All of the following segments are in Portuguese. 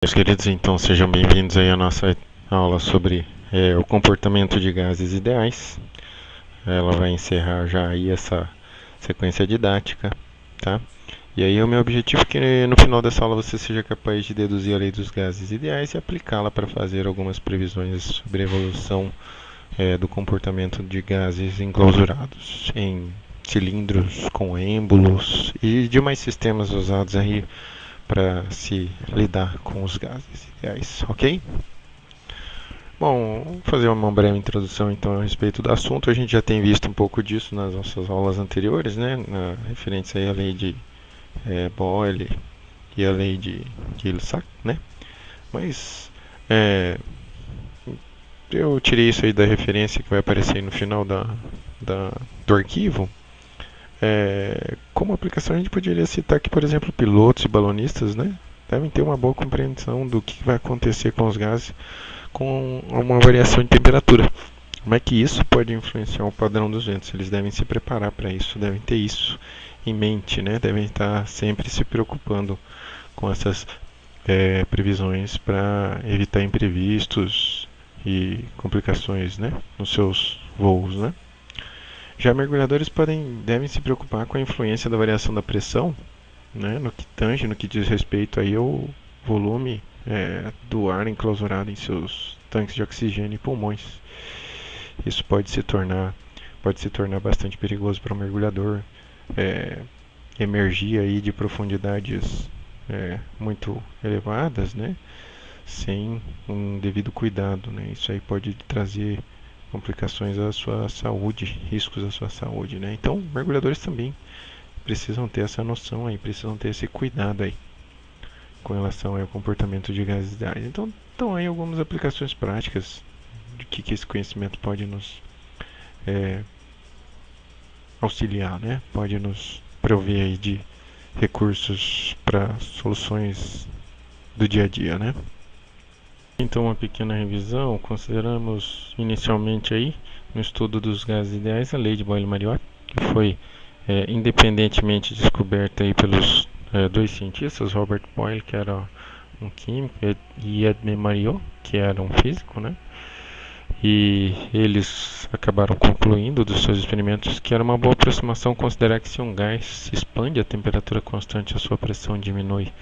Meus queridos, então sejam bem-vindos aí à nossa aula sobre o comportamento de gases ideais. Ela vai encerrar já aí essa sequência didática, tá? E aí o meu objetivo é que no final dessa aula você seja capaz de deduzir a lei dos gases ideais e aplicá-la para fazer algumas previsões sobre a evolução do comportamento de gases enclausurados em cilindros com êmbolos e demais sistemas usados aí para se lidar com os gases ideais, ok? Bom, vamos fazer uma breve introdução então a respeito do assunto. A gente já tem visto um pouco disso nas nossas aulas anteriores, né? Referentes aí à lei de Boyle e à lei de Gay-Lussac, né? Mas é, eu tirei isso aí da referência que vai aparecer aí no final do arquivo. Como aplicação, a gente poderia citar que, por exemplo, pilotos e balonistas, né, devem ter uma boa compreensão do que vai acontecer com os gases com uma variação de temperatura. Como é que isso pode influenciar o padrão dos ventos? Eles devem se preparar para isso, devem ter isso em mente, né? Devem estar sempre se preocupando com essas previsões para evitar imprevistos e complicações, né, nos seus voos, né? Já mergulhadores devem se preocupar com a influência da variação da pressão, né, no que diz respeito aí ao volume do ar enclausurado em seus tanques de oxigênio e pulmões. Isso pode se tornar bastante perigoso para o mergulhador emergir aí de profundidades muito elevadas, né, sem um devido cuidado, né. Isso aí pode trazer complicações à sua saúde, riscos à sua saúde, né? Então, mergulhadores também precisam ter essa noção aí, precisam ter esse cuidado aí com relação ao comportamento de gases ideais. Então, estão aí algumas aplicações práticas de que esse conhecimento pode nos auxiliar, né? Pode nos prover aí de recursos para soluções do dia a dia, né? Então, uma pequena revisão, consideramos inicialmente aí no estudo dos gases ideais a lei de Boyle-Mariotte, que foi independentemente descoberta aí pelos dois cientistas, Robert Boyle, que era um químico, e Edmond Mariotte, que era um físico, né? E eles acabaram concluindo dos seus experimentos que era uma boa aproximação considerar que se um gás se expande a temperatura constante, a sua pressão diminui.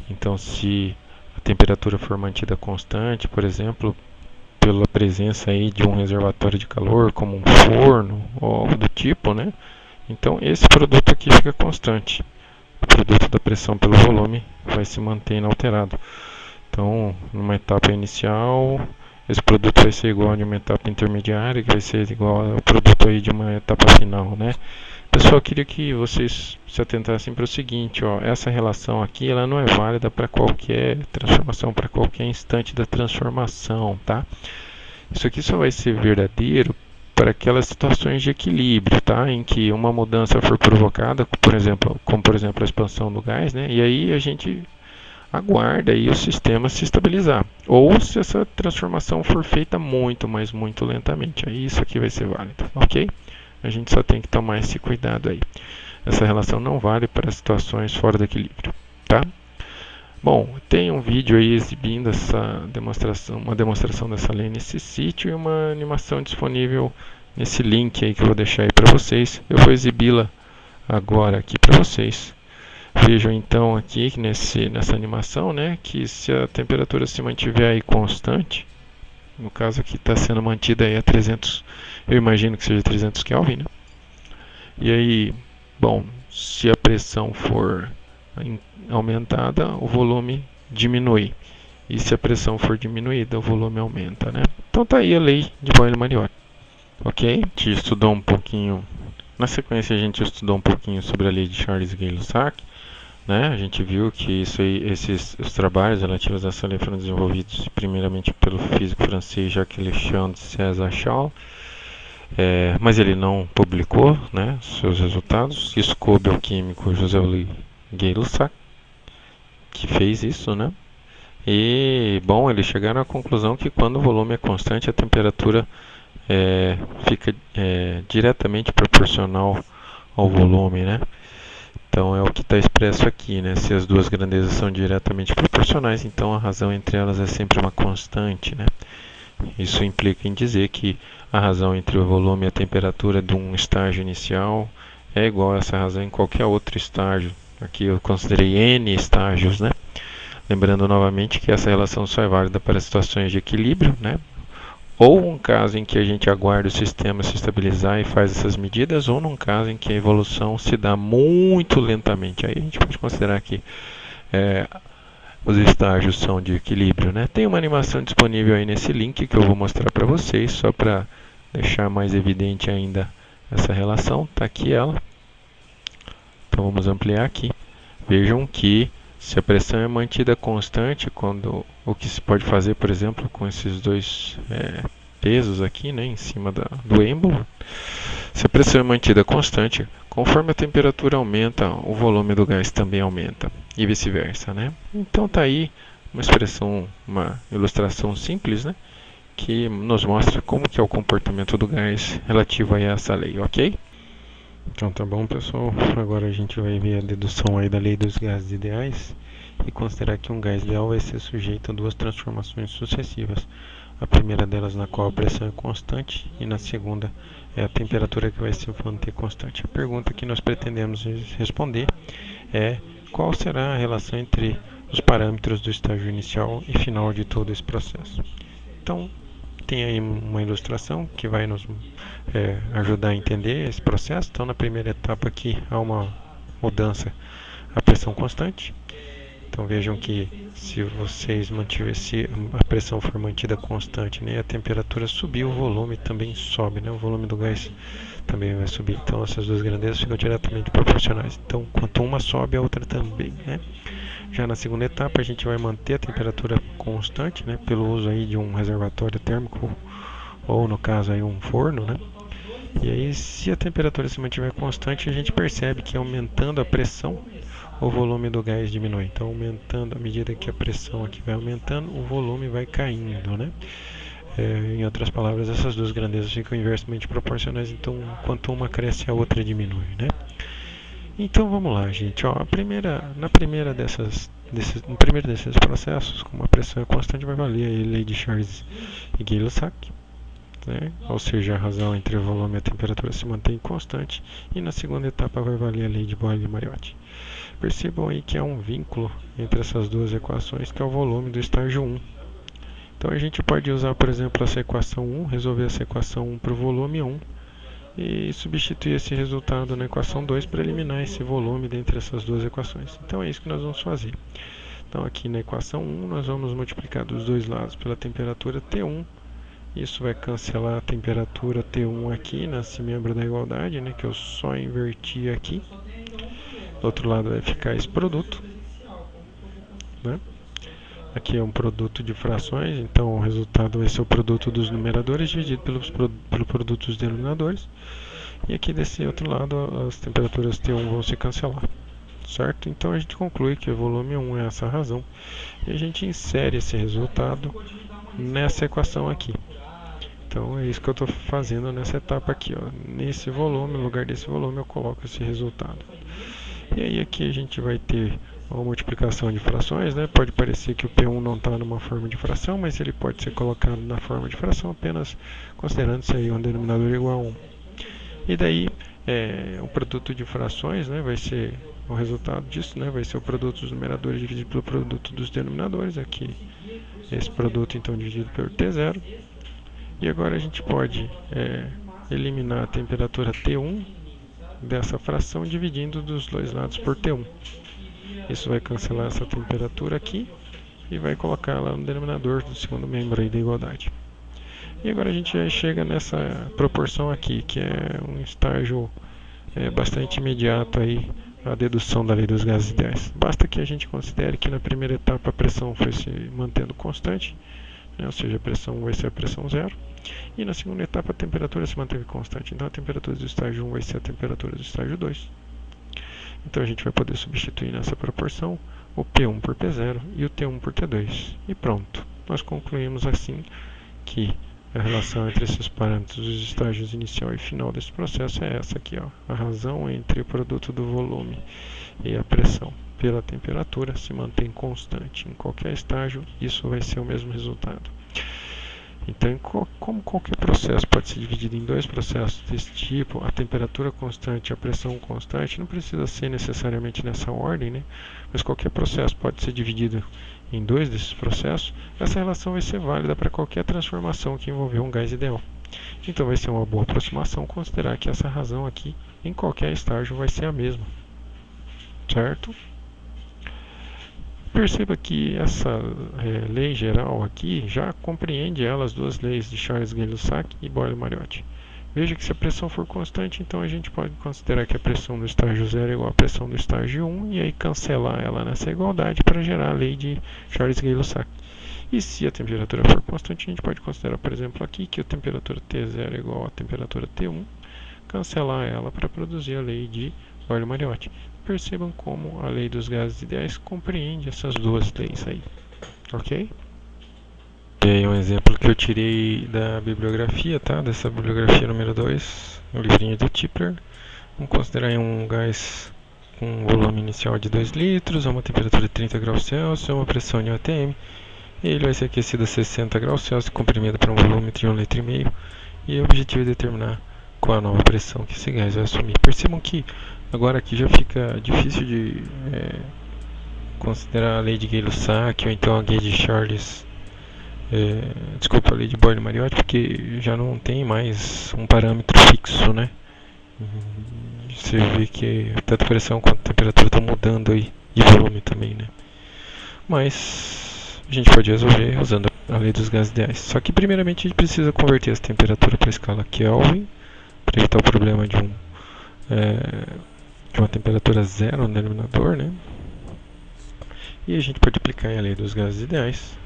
Então, se a temperatura for mantida constante, por exemplo, pela presença aí de um reservatório de calor, como um forno ou algo do tipo, né? Então esse produto aqui fica constante. O produto da pressão pelo volume vai se manter inalterado. Então, numa etapa inicial, esse produto vai ser igual a uma etapa intermediária, que vai ser igual ao produto aí de uma etapa final, né? Pessoal, queria que vocês se atentassem para o seguinte, ó, essa relação aqui ela não é válida para qualquer transformação, para qualquer instante da transformação, tá? Isso aqui só vai ser verdadeiro para aquelas situações de equilíbrio, tá? Em que uma mudança for provocada, como por exemplo a expansão do gás, né? E aí a gente aguarda aí o sistema se estabilizar. Ou se essa transformação for feita muito, mas muito lentamente, aí isso aqui vai ser válido, ok? A gente só tem que tomar esse cuidado aí. Essa relação não vale para situações fora do equilíbrio, tá? Bom, tem um vídeo aí exibindo uma demonstração dessa lei nesse sítio e uma animação disponível nesse link aí que eu vou deixar aí para vocês. Eu vou exibi-la agora aqui para vocês. Vejam então aqui nessa animação, né, que se a temperatura se mantiver aí constante, no caso aqui está sendo mantida aí a 300, eu imagino que seja 300 Kelvin, né? E aí, bom, se a pressão for aumentada, o volume diminui. E se a pressão for diminuída, o volume aumenta, né? Então tá aí a lei de Boyle-Mariotte. Ok? A gente estudou um pouquinho, na sequência a gente estudou um pouquinho sobre a lei de Charles Gay-Lussac, né? A gente viu que os trabalhos relativos a essa lei foram desenvolvidos primeiramente pelo físico francês Jacques-Alexandre César-Charles, mas ele não publicou, né, seus resultados. Isso coube ao químico José-Louis Gay-Lussac, que fez isso, né? E, bom, eles chegaram à conclusão que quando o volume é constante, a temperatura fica diretamente proporcional ao volume, né? Então é o que está expresso aqui, né? Se as duas grandezas são diretamente proporcionais, então a razão entre elas é sempre uma constante, né? Isso implica em dizer que a razão entre o volume e a temperatura de um estágio inicial é igual a essa razão em qualquer outro estágio. Aqui eu considerei N estágios, né? Lembrando novamente que essa relação só é válida para situações de equilíbrio, né? Ou um caso em que a gente aguarda o sistema se estabilizar e faz essas medidas, ou num caso em que a evolução se dá muito lentamente. Aí a gente pode considerar que é, os estágios são de equilíbrio, né? Tem uma animação disponível aí nesse link que eu vou mostrar para vocês, só para deixar mais evidente ainda essa relação. Está aqui ela. Então vamos ampliar aqui. Vejam que se a pressão é mantida constante, quando o que se pode fazer, por exemplo, com esses dois pesos aqui, né, em cima do êmbolo, se a pressão é mantida constante, conforme a temperatura aumenta, o volume do gás também aumenta e vice-versa, né? Então tá aí uma expressão, uma ilustração simples, né, que nos mostra como que é o comportamento do gás relativo a essa lei, ok? Então tá bom, pessoal. Agora a gente vai ver a dedução aí da lei dos gases ideais e considerar que um gás ideal vai ser sujeito a duas transformações sucessivas. A primeira delas na qual a pressão é constante e na segunda é a temperatura que vai se manter constante. A pergunta que nós pretendemos responder é qual será a relação entre os parâmetros do estágio inicial e final de todo esse processo. Então, tem aí uma ilustração que vai nos ajudar a entender esse processo. Então, na primeira etapa aqui há uma mudança à pressão constante. Então vejam que se vocês mantiverem, se a pressão for mantida constante, né, e a temperatura subir, o volume também sobe, né, o volume do gás também vai subir. Então essas duas grandezas ficam diretamente proporcionais. Então quanto uma sobe, a outra também, né? Já na segunda etapa a gente vai manter a temperatura constante, né, pelo uso aí de um reservatório térmico ou no caso aí um forno, né? E aí se a temperatura se mantiver constante, a gente percebe que aumentando a pressão, o volume do gás diminui. Então, aumentando, à medida que a pressão aqui vai aumentando, o volume vai caindo, né? Em outras palavras, essas duas grandezas ficam inversamente proporcionais. Então, quanto uma cresce, a outra diminui, né? Então, vamos lá, gente. Ó, no primeiro desses processos, como a pressão é constante, vai valer a lei de Charles e Gay-Lussac. Né? Ou seja, a razão entre o volume e a temperatura se mantém constante. E na segunda etapa vai valer a lei de Boyle-Mariotti. Percebam aí que há um vínculo entre essas duas equações, que é o volume do estágio 1. Então a gente pode usar, por exemplo, essa equação 1, resolver essa equação 1 para o volume 1 e substituir esse resultado na equação 2 para eliminar esse volume dentre essas duas equações. Então é isso que nós vamos fazer. Então aqui na equação 1 nós vamos multiplicar dos dois lados pela temperatura T1. Isso vai cancelar a temperatura T1 aqui nesse membro da igualdade, né, que eu só inverti aqui. Do outro lado vai ficar esse produto, né? Aqui é um produto de frações, então o resultado vai ser o produto dos numeradores dividido pelo produto dos denominadores. E aqui desse outro lado as temperaturas T1 vão se cancelar, certo? Então a gente conclui que o volume 1 é essa razão e a gente insere esse resultado nessa equação aqui. Então é isso que eu estou fazendo nessa etapa aqui, ó. Nesse volume, no lugar desse volume eu coloco esse resultado. E aí aqui a gente vai ter uma multiplicação de frações, né? Pode parecer que o P1 não está numa forma de fração, mas ele pode ser colocado na forma de fração apenas considerando-se aí um denominador igual a 1. E daí o produto de frações, né, vai ser o resultado disso, né, vai ser o produto dos numeradores dividido pelo produto dos denominadores, aqui esse produto então dividido pelo T0. E agora a gente pode eliminar a temperatura T1 dessa fração dividindo dos dois lados por T1. Isso vai cancelar essa temperatura aqui e vai colocar lá no denominador do segundo membro aí da igualdade. E agora a gente já chega nessa proporção aqui, que é um estágio bastante imediato aí a dedução da lei dos gases ideais. Basta que a gente considere que na primeira etapa a pressão foi se mantendo constante, né, ou seja, a pressão vai ser a pressão zero. E na segunda etapa a temperatura se manteve constante. Então a temperatura do estágio 1 vai ser a temperatura do estágio 2. Então a gente vai poder substituir nessa proporção o P1 por P0 e o T1 por T2. E pronto. Nós concluímos assim que A relação entre esses parâmetros dos estágios inicial e final desse processo é essa aqui, ó. A razão entre o produto do volume e a pressão pela temperatura se mantém constante. Em qualquer estágio, isso vai ser o mesmo resultado. Então, como qualquer processo pode ser dividido em dois processos desse tipo, a temperatura constante e a pressão constante, não precisa ser necessariamente nessa ordem, né? Mas qualquer processo pode ser dividido em dois desses processos, essa relação vai ser válida para qualquer transformação que envolver um gás ideal. Então vai ser uma boa aproximação considerar que essa razão aqui, em qualquer estágio, vai ser a mesma. Certo? Perceba que essa lei geral aqui já compreende as duas leis de Charles Gay-Lussac e Boyle-Mariotti. Veja que se a pressão for constante, então a gente pode considerar que a pressão do estágio 0 é igual à pressão do estágio 1 e aí cancelar ela nessa igualdade para gerar a lei de Charles Gay-Lussac. E se a temperatura for constante, a gente pode considerar, por exemplo, aqui que a temperatura T0 é igual à temperatura T1, cancelar ela para produzir a lei de Boyle-Mariotti. Percebam como a lei dos gases ideais compreende essas duas leis aí, ok? E aí um exemplo que eu tirei da bibliografia, tá? Dessa bibliografia número 2, o livrinho do Tipler. Vamos considerar um gás com um volume inicial de 2 litros, a uma temperatura de 30 graus Celsius, uma pressão de atm. E ele vai ser aquecido a 60 graus Celsius, comprimido para um volume de 1,5 litro. E o objetivo é determinar qual a nova pressão que esse gás vai assumir. Percebam que agora aqui já fica difícil de considerar a lei de Gay-Lussac ou então a lei de Charles, desculpa, a lei de Boyle-Mariotti, porque já não tem mais um parâmetro fixo, né? Você vê que tanto a pressão quanto a temperatura estão mudando aí, e volume também, né? Mas a gente pode resolver usando a lei dos gases ideais. Só que primeiramente a gente precisa converter essa temperatura para a escala Kelvin, para evitar o problema de uma temperatura zero no denominador, né? E a gente pode aplicar a lei dos gases ideais,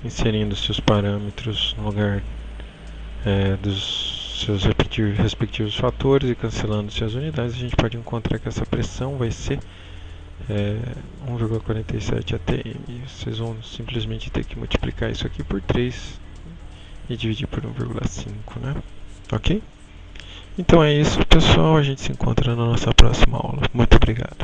inserindo seus parâmetros no lugar dos seus respectivos fatores e cancelando suas unidades. A gente pode encontrar que essa pressão vai ser 1,47 atm. Vocês vão simplesmente ter que multiplicar isso aqui por 3 e dividir por 1,5, né? Ok? Então é isso, pessoal. A gente se encontra na nossa próxima aula. Muito obrigado.